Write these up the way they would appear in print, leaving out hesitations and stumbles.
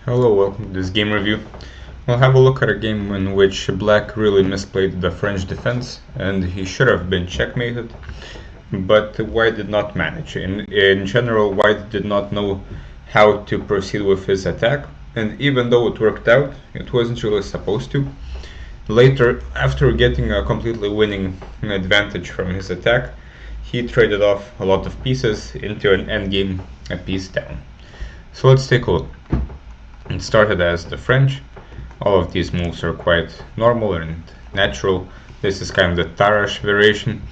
Hello, welcome to this game review. We'll have a look at a game in which Black really misplayed the French defense and he should have been checkmated, but White did not manage. In general, White did not know how to proceed with his attack, and even though it worked out, it wasn't really supposed to. Later, after getting a completely winning advantage from his attack, he traded off a lot of pieces into an endgame a piece down. So let's take a look. It started as the French. All of these moves are quite normal and natural. This is kind of the Tarrasch variation.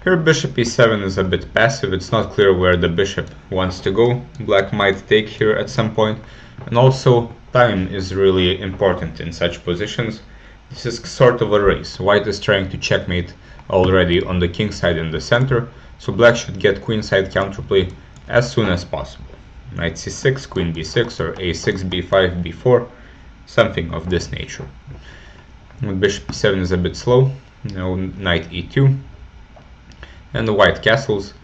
Here bishop e7 is a bit passive, it's not clear where the bishop wants to go. Black might take here at some point, and also time is really important in such positions. This is sort of a race. White is trying to checkmate already on the king side in the center, so Black should get queenside counterplay as soon as possible. Knight c6, queen b6, or a6, b5, b4, something of this nature. Bishop e7 is a bit slow. Now knight e2, and the white castles.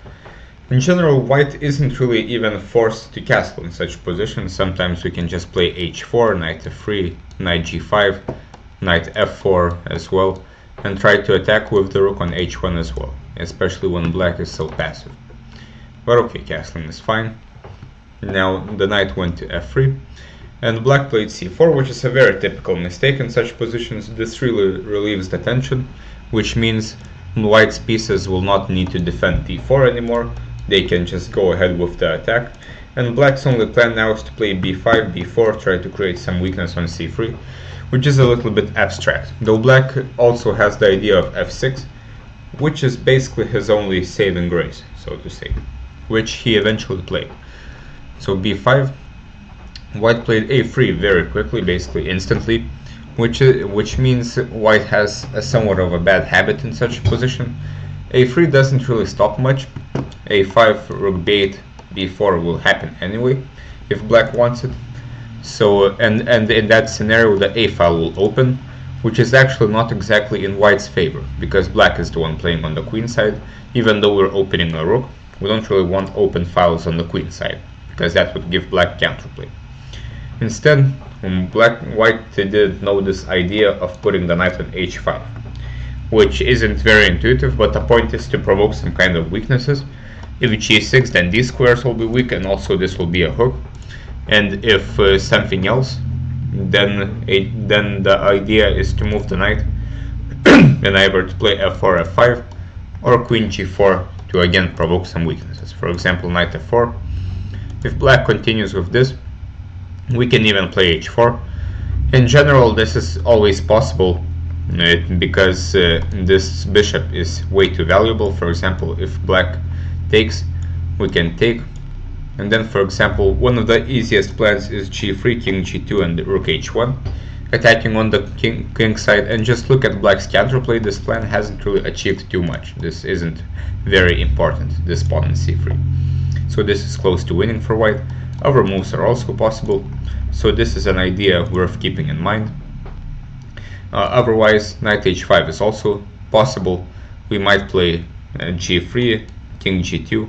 In general, white isn't really even forced to castle in such positions. Sometimes we can just play h4, knight f3, knight g5, knight f4 as well, and try to attack with the rook on h1 as well, especially when black is so passive. But okay, castling is fine. Now the knight went to f3, and black played c4, which is a very typical mistake in such positions. This really relieves the tension, which means white's pieces will not need to defend d4 anymore. They can just go ahead with the attack, and black's only plan now is to play b5, b4, try to create some weakness on c3, which is a little bit abstract, though black also has the idea of f6, which is basically his only saving grace, so to say, which he eventually played. So b5, white played a3 very quickly, basically instantly, which means white has a somewhat of a bad habit in such a position. a3 doesn't really stop much. a5, rook b8, b4 will happen anyway if black wants it. So and in that scenario the a file will open, which is actually not exactly in white's favor, because black is the one playing on the queen side. Even though we're opening a rook, we don't really want open files on the queen side, because that would give black counterplay. Instead, white didn't know this idea of putting the knight on h5, which isn't very intuitive, but the point is to provoke some kind of weaknesses. If g6, then these squares will be weak, and also this will be a hook. And if something else, then the idea is to move the knight and either to play f4, f5, or queen g4 to again provoke some weaknesses. For example, knight f4. If black continues with this, we can even play h4. In general, this is always possible because this bishop is way too valuable. For example, if black takes, we can take. And then, for example, one of the easiest plans is g3, king g2, and rook h1, attacking on the king side. And just look at black's counterplay. This plan hasn't really achieved too much. This isn't very important, this pawn on c3. So this is close to winning for white. Other moves are also possible, so this is an idea worth keeping in mind. Otherwise, knight h5 is also possible. We might play g3, king g2,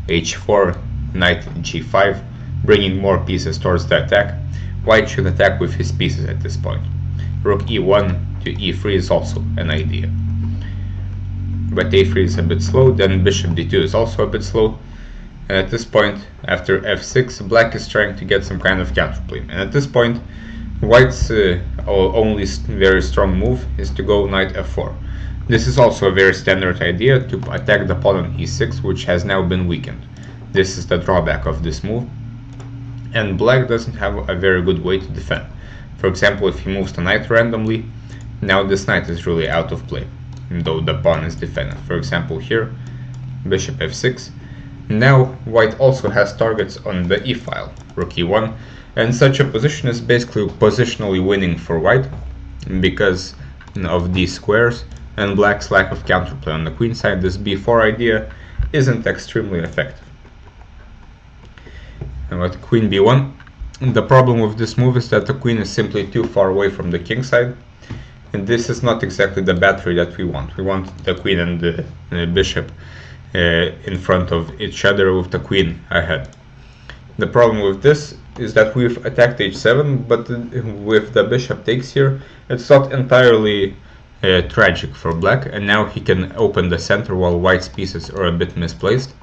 h4, knight g5, bringing more pieces towards the attack. White should attack with his pieces at this point. Rook e1 to e3 is also an idea. But a3 is a bit slow, then bishop d2 is also a bit slow. And at this point, after f6, black is trying to get some kind of counterplay. And at this point, white's only very strong move is to go knight f4. This is also a very standard idea, to attack the pawn on e6, which has now been weakened. This is the drawback of this move. And black doesn't have a very good way to defend. For example, if he moves the knight randomly, now this knight is really out of play, though the pawn is defended. For example, here, bishop f6. Now white also has targets on the e-file, rook e1, and such a position is basically positionally winning for white because of these squares and black's lack of counterplay on the queen side. This b4 idea isn't extremely effective. And with queen b1, the problem with this move is that the queen is simply too far away from the king side, and this is not exactly the battery that we want. We want the queen and the bishop in front of each other with the queen ahead. The problem with this is that we've attacked h7, but with the bishop takes here, it's not entirely tragic for black, and now he can open the center while white's pieces are a bit misplaced.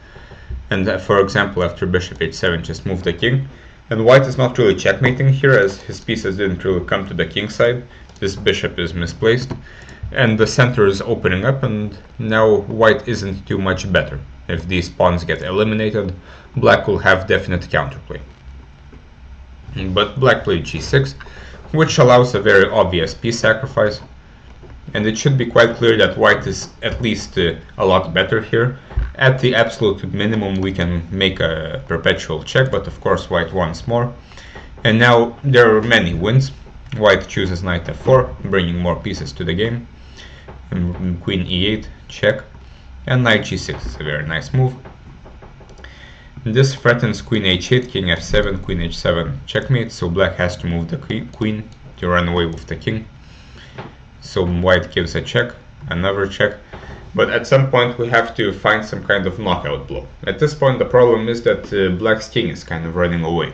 And for example, after bishop h7, just move the king, and white is not really checkmating here as his pieces didn't really come to the king side. This bishop is misplaced, and the center is opening up, and now white isn't too much better. If these pawns get eliminated, black will have definite counterplay. But black played g6, which allows a very obvious piece sacrifice, and it should be quite clear that white is at least a lot better here. At the absolute minimum, we can make a perpetual check, but of course white wants more. And now there are many wins. White chooses knight f4, bringing more pieces to the game. And queen e8, check. And knight g6 is a very nice move. This threatens queen h8, king f7, queen h7, checkmate, so black has to move the queen to run away with the king. So white gives a check, another check, but at some point we have to find some kind of knockout blow. At this point the problem is that black's king is kind of running away.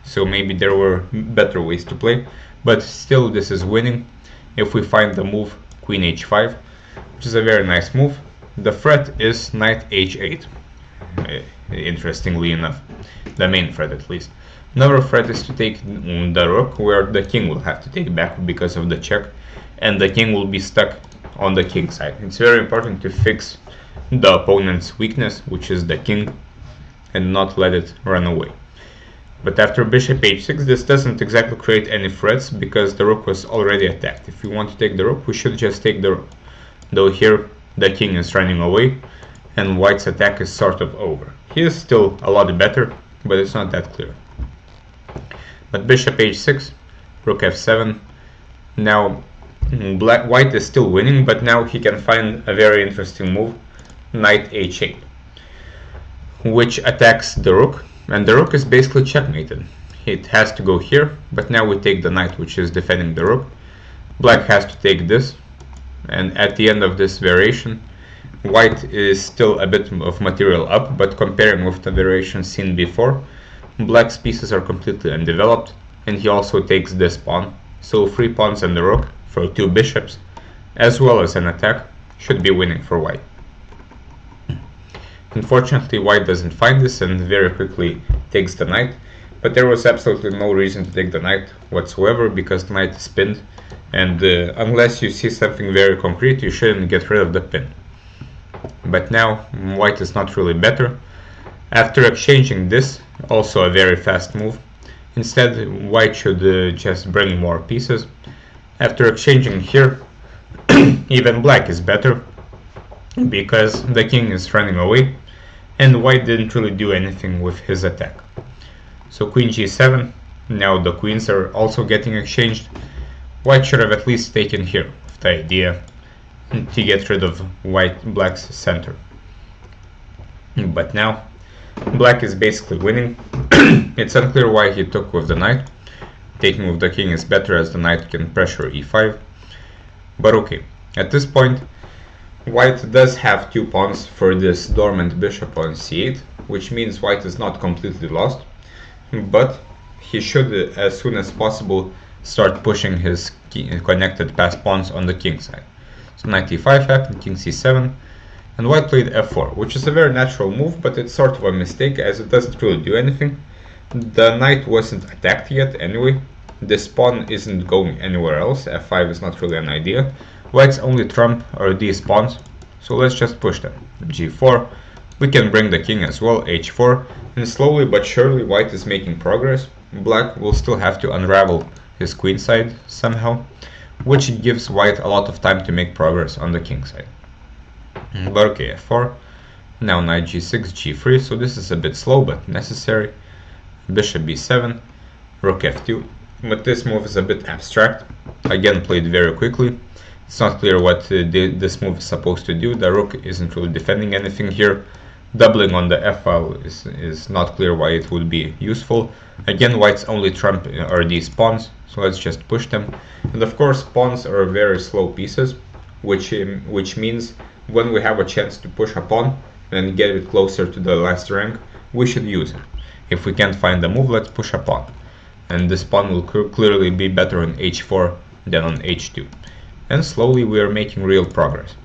So maybe there were better ways to play, but still this is winning. If we find the move queen h5, which is a very nice move, the threat is knight h8. Interestingly enough, the main threat at least. Another threat is to take the rook, where the king will have to take back because of the check, and the king will be stuck on the king side. It's very important to fix the opponent's weakness, which is the king, and not let it run away. But after bishop h6, this doesn't exactly create any threats because the rook was already attacked. If we want to take the rook, we should just take the rook. Though here the king is running away and white's attack is sort of over. He is still a lot better, but it's not that clear. But bishop h6, rook f7. Now white is still winning, but now he can find a very interesting move, knight h8, which attacks the rook, and the rook is basically checkmated. It has to go here, but now we take the knight, which is defending the rook. Black has to take this, and at the end of this variation, white is still a bit of material up, but comparing with the variation seen before, black's pieces are completely undeveloped, and he also takes this pawn. So 3 pawns and the rook for 2 bishops, as well as an attack, should be winning for white. Unfortunately, white doesn't find this and very quickly takes the knight, but there was absolutely no reason to take the knight whatsoever because the knight is pinned, and unless you see something very concrete, you shouldn't get rid of the pin. But now white is not really better. After exchanging this, also a very fast move, instead white should just bring more pieces. After exchanging here, even black is better because the king is running away and white didn't really do anything with his attack. So queen g7, now the queens are also getting exchanged. White should have at least taken here with the idea to get rid of black's center. But now black is basically winning. It's unclear why he took with the knight. Taking with the king is better as the knight can pressure e5. But okay, at this point white does have 2 pawns for this dormant bishop on c8, which means white is not completely lost, but he should as soon as possible start pushing his connected passed pawns on the king side. So knight e5 happened, king c7, and white played f4, which is a very natural move, but it's sort of a mistake as it doesn't really do anything. The knight wasn't attacked yet anyway, this pawn isn't going anywhere else, f5 is not really an idea. White's only trump are these pawns, so let's just push them. g4, we can bring the king as well, h4, and slowly but surely white is making progress. Black will still have to unravel his queen side somehow, which gives white a lot of time to make progress on the king side. But okay, f4, now knight g6, g3, so this is a bit slow but necessary. Bishop b7, rook f2, but this move is a bit abstract, again played very quickly. It's not clear what this move is supposed to do. The rook isn't really defending anything here. Doubling on the f-file is not clear why it would be useful. Again, white's only trump are these pawns, so let's just push them. And of course, pawns are very slow pieces, which means when we have a chance to push a pawn and get it closer to the last rank, we should use it. If we can't find the move, let's push a pawn. And this pawn will clearly be better on h4 than on h2. And slowly we are making real progress.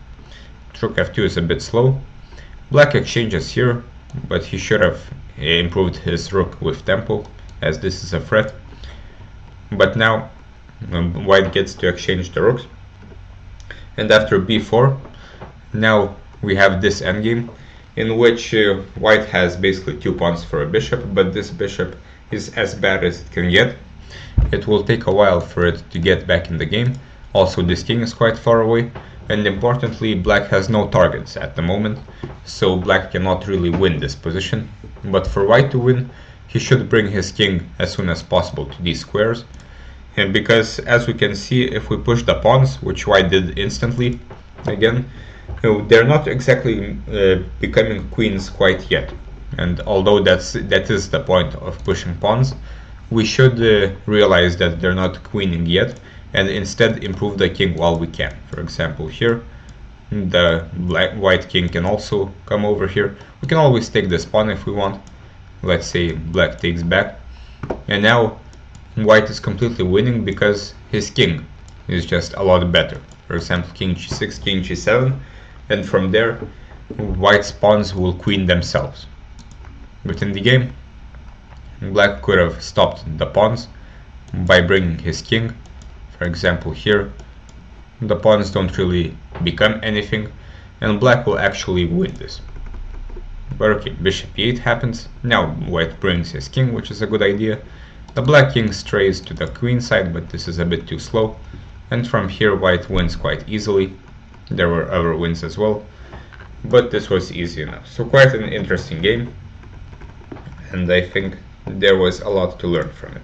Rook f2 is a bit slow. Black exchanges here, but he should have improved his rook with tempo, as this is a threat. But now white gets to exchange the rooks. And after b4, now we have this endgame, in which white has basically 2 pawns for a bishop, but this bishop is as bad as it can get. It will take a while for it to get back in the game. Also, this king is quite far away, and importantly, black has no targets at the moment, so black cannot really win this position. But for white to win, he should bring his king as soon as possible to these squares, and because as we can see, if we push the pawns, which white did instantly, again, they're not exactly becoming queens quite yet. And although that is the point of pushing pawns, we should realize that they're not queening yet, and instead improve the king while we can. For example, here the white king can also come over here. We can always take this pawn if we want. Let's say black takes back, and now white is completely winning because his king is just a lot better. For example, king g6, king g7, and from there white's pawns will queen themselves. But in the game, black could have stopped the pawns by bringing his king. For example, here the pawns don't really become anything, and black will actually win this. But okay, bishop e8 happens. Now white brings his king, which is a good idea. The black king strays to the queen side, but this is a bit too slow, and from here white wins quite easily. There were other wins as well, but this was easy enough. So quite an interesting game, and I think there was a lot to learn from it.